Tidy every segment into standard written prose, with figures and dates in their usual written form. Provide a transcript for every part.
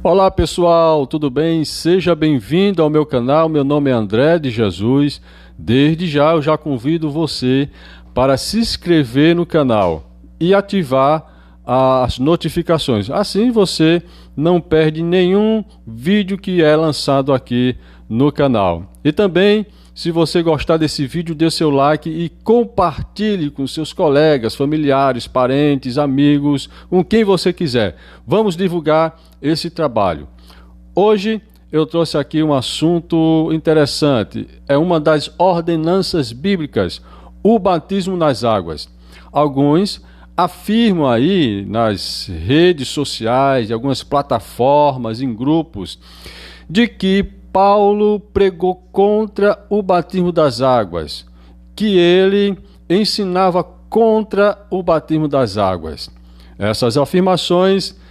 Olá pessoal, tudo bem? Seja bem-vindo ao meu canal. Meu nome é André de Jesus. Desde já eu já convido você para se inscrever no canal e ativar as notificações. Assim você não perde nenhum vídeo que é lançado aqui no canal. E também, se você gostar desse vídeo, dê seu like e compartilhe com seus colegas, familiares, parentes, amigos, com quem você quiser. Vamos divulgar esse trabalho. Hoje eu trouxe aqui um assunto interessante. É uma das ordenanças bíblicas, o batismo nas águas. Alguns afirmam aí nas redes sociais, em algumas plataformas, em grupos, de que Paulo pregou contra o batismo das águas, que ele ensinava contra o batismo das águas. Essas afirmações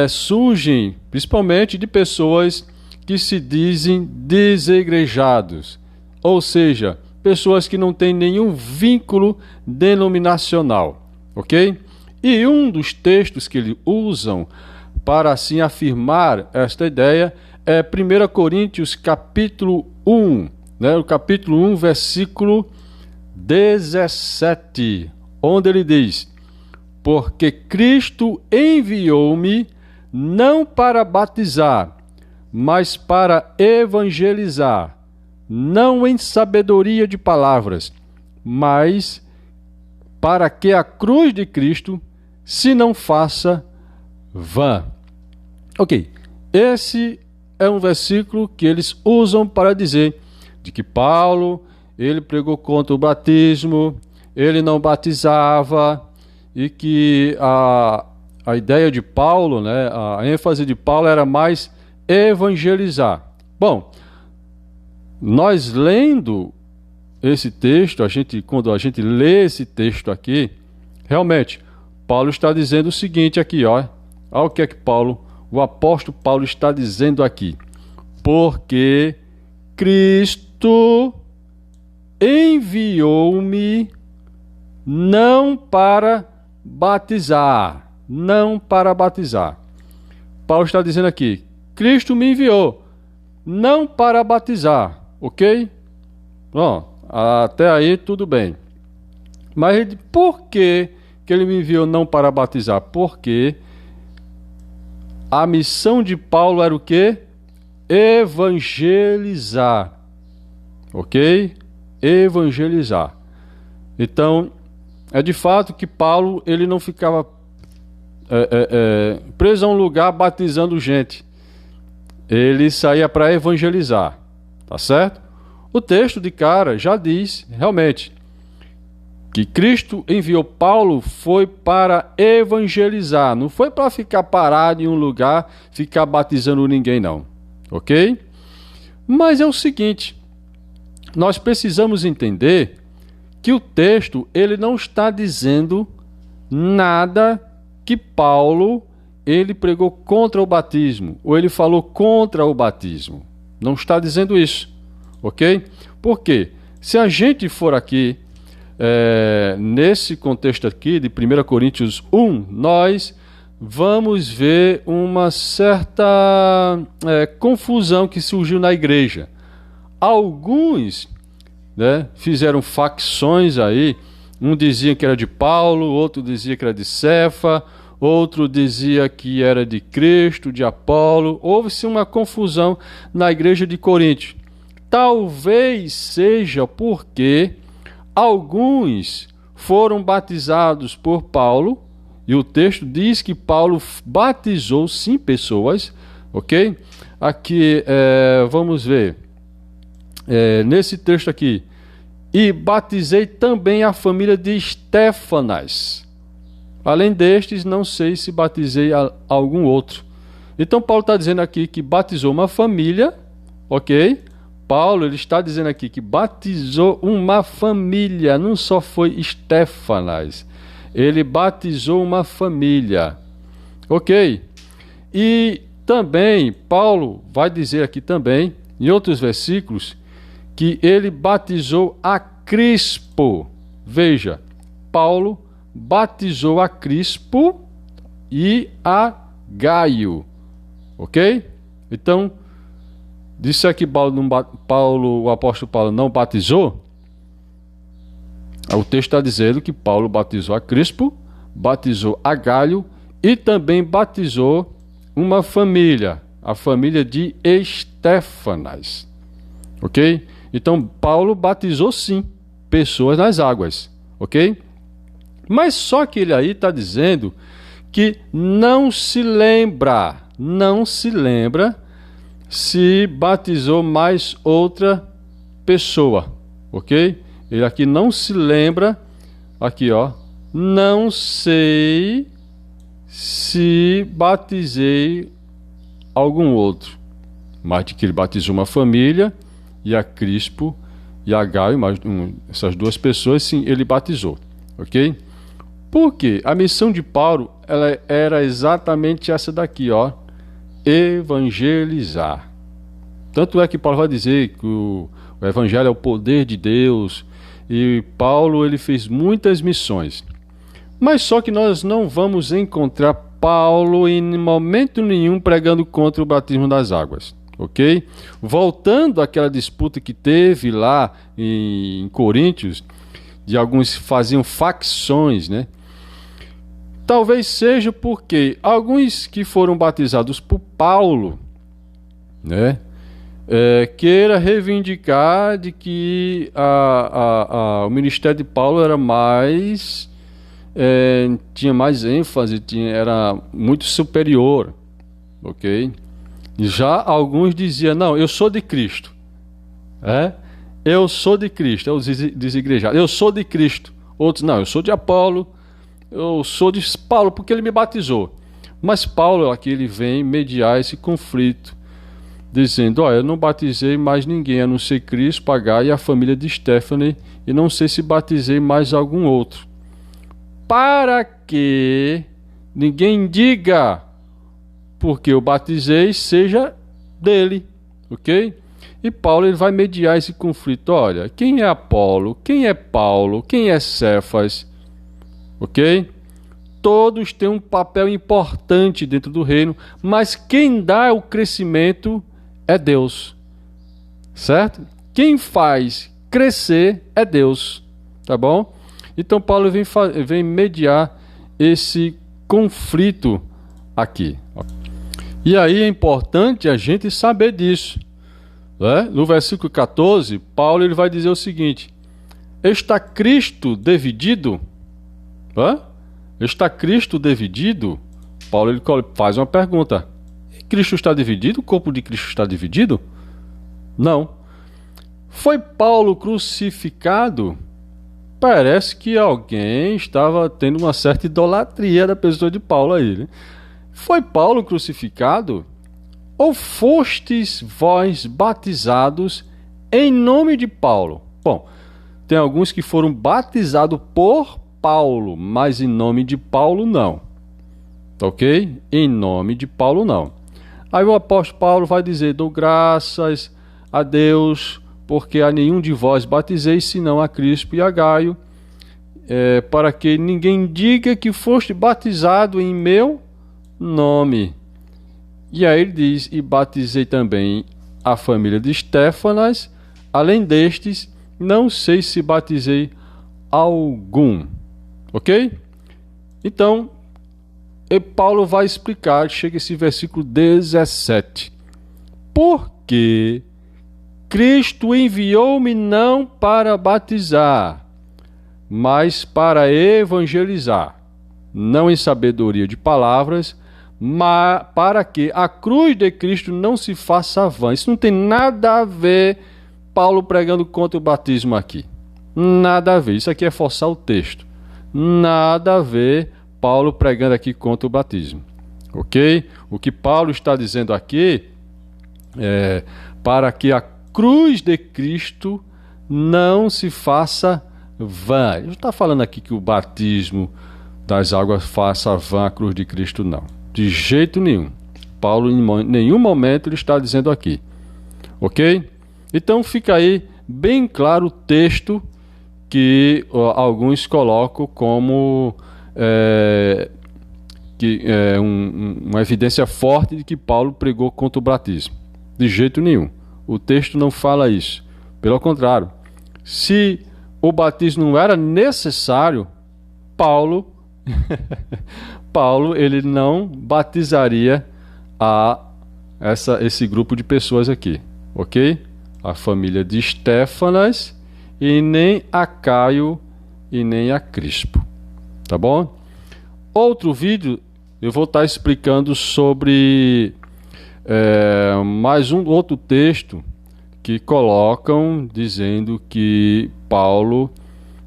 surgem principalmente de pessoas que se dizem desigrejados, ou seja, pessoas que não têm nenhum vínculo denominacional, ok? E um dos textos que eles usam para assim afirmar esta ideia é 1 Coríntios capítulo 1, o capítulo 1, versículo 17, onde ele diz: porque Cristo enviou-me não para batizar, mas para evangelizar, não em sabedoria de palavras, mas para que a cruz de Cristo se não faça vã. Ok, esse é um versículo que eles usam para dizer de que Paulo, ele pregou contra o batismo, ele não batizava, e que a ideia de Paulo, a ênfase de Paulo era mais evangelizar. Bom, nós lendo esse texto, quando a gente lê esse texto aqui, realmente, Paulo está dizendo o seguinte aqui, olha o que é que o apóstolo Paulo está dizendo aqui: porque Cristo enviou-me não para batizar, Paulo está dizendo aqui, Cristo me enviou não para batizar, ok? Bom, até aí tudo bem. Mas por que ele me enviou não para batizar? Porque a missão de Paulo era o quê? Evangelizar. Ok? Evangelizar. Então, é de fato que Paulo ele não ficava preso a um lugar batizando gente. Ele saía para evangelizar. Tá certo? O texto de cara já diz, realmente, que Cristo enviou Paulo foi para evangelizar, não foi para ficar parado em um lugar, ficar batizando ninguém não, ok? Mas é o seguinte, nós precisamos entender que o texto ele não está dizendo nada que Paulo ele pregou contra o batismo, ou ele falou contra o batismo, não está dizendo isso, ok? Por quê? Se a gente for aqui nesse contexto aqui de 1 Coríntios 1, nós vamos ver uma certa confusão que surgiu na igreja. Alguns fizeram facções aí, um dizia que era de Paulo, outro dizia que era de Cefa, outro dizia que era de Cristo, de Apolo. Houve-se uma confusão na igreja de Corinto. Talvez seja porque alguns foram batizados por Paulo, e o texto diz que Paulo batizou sim pessoas, ok? Aqui, vamos ver, nesse texto aqui, e batizei também a família de Estéfanas. Além destes, não sei se batizei algum outro. Então Paulo está dizendo aqui que batizou uma família, ok? Paulo ele está dizendo aqui que batizou uma família, não só foi Estéfanas, ele batizou uma família, ok? E também Paulo vai dizer aqui também, em outros versículos, que ele batizou a Crispo. Veja, Paulo batizou a Crispo e a Gaio, Ok? Então, disse que o apóstolo Paulo não batizou. O texto está dizendo que Paulo batizou a Crispo, batizou a Gaio e também batizou uma família, a família de Estéfanas. Ok? Então, Paulo batizou sim pessoas nas águas. Ok? Mas só que ele aí está dizendo que não se lembra se batizou mais outra pessoa. Ok? Ele aqui não se lembra, aqui ó, não sei se batizei algum outro, mas de que ele batizou uma família, e a Crispo e a Gaio, essas duas pessoas, sim, ele batizou, ok? Porque a missão de Paulo, ela era exatamente essa daqui, ó, evangelizar. Tanto é que Paulo vai dizer que o evangelho é o poder de Deus, e Paulo ele fez muitas missões. Mas só que nós não vamos encontrar Paulo em momento nenhum pregando contra o batismo das águas, ok? Voltando àquela disputa que teve lá em Coríntios, de alguns faziam facções, né? Talvez seja porque alguns que foram batizados por Paulo, né? Queira reivindicar de que o ministério de Paulo era mais tinha mais ênfase, era muito superior, ok? Já alguns diziam, não, eu sou de Cristo, eu sou de Cristo, é os desigrejados, eu sou de Cristo. Outros, não, eu sou de Apolo, eu sou de Paulo porque ele me batizou. Mas Paulo aqui ele vem mediar esse conflito, dizendo, eu não batizei mais ninguém, a não ser Crispo, Gaio e a família de Estéfanas, e não sei se batizei mais algum outro. Para que ninguém diga porque eu batizei seja dele, ok? E Paulo ele vai mediar esse conflito. Olha, quem é Apolo? Quem é Paulo? Quem é Cefas? Ok? Todos têm um papel importante dentro do reino, mas quem dá o crescimento é Deus, certo? Quem faz crescer é Deus, tá bom? Então Paulo vem mediar esse conflito aqui. E aí é importante a gente saber disso, né? No versículo 14, Paulo ele vai dizer o seguinte: está Cristo dividido? Está Cristo dividido? Paulo ele faz uma pergunta: Cristo está dividido? O corpo de Cristo está dividido? Não. Foi Paulo crucificado? Parece que alguém estava tendo uma certa idolatria da pessoa de Paulo aí, né? Foi Paulo crucificado? Ou fostes vós batizados em nome de Paulo? Bom, tem alguns que foram batizados por Paulo, mas em nome de Paulo não. Ok? Em nome de Paulo não. Aí o apóstolo Paulo vai dizer: dou graças a Deus, porque a nenhum de vós batizei, senão a Crispo e a Gaio, para que ninguém diga que foste batizado em meu nome. E aí ele diz: e batizei também a família de Estéfanas, além destes, não sei se batizei algum. Ok? Então, Paulo vai explicar, chega esse versículo 17. Porque Cristo enviou-me não para batizar, mas para evangelizar, não em sabedoria de palavras, mas para que a cruz de Cristo não se faça vã. Isso não tem nada a ver Paulo pregando contra o batismo aqui. Nada a ver. Isso aqui é forçar o texto. Nada a ver Paulo pregando aqui contra o batismo. Ok? O que Paulo está dizendo aqui é para que a cruz de Cristo não se faça vã. Ele não está falando aqui que o batismo das águas faça vã a cruz de Cristo, não. De jeito nenhum. Paulo em nenhum momento ele está dizendo aqui. Ok? Então fica aí bem claro o texto que alguns colocam como que é uma evidência forte de que Paulo pregou contra o batismo. De jeito nenhum. O texto não fala isso. Pelo contrário, se o batismo não era necessário, Paulo ele não batizaria esse grupo de pessoas aqui, ok? A família de Estéfanas, e nem a Caio e nem a Crispo, tá bom? Outro vídeo eu vou estar explicando sobre mais um outro texto que colocam dizendo que Paulo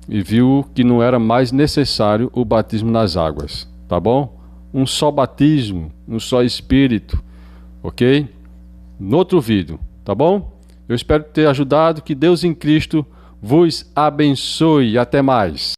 viu que não era mais necessário o batismo nas águas, tá bom? Um só batismo, um só Espírito, ok? No outro vídeo, tá bom? Eu espero ter ajudado, que Deus em Cristo vos abençoe. Até mais.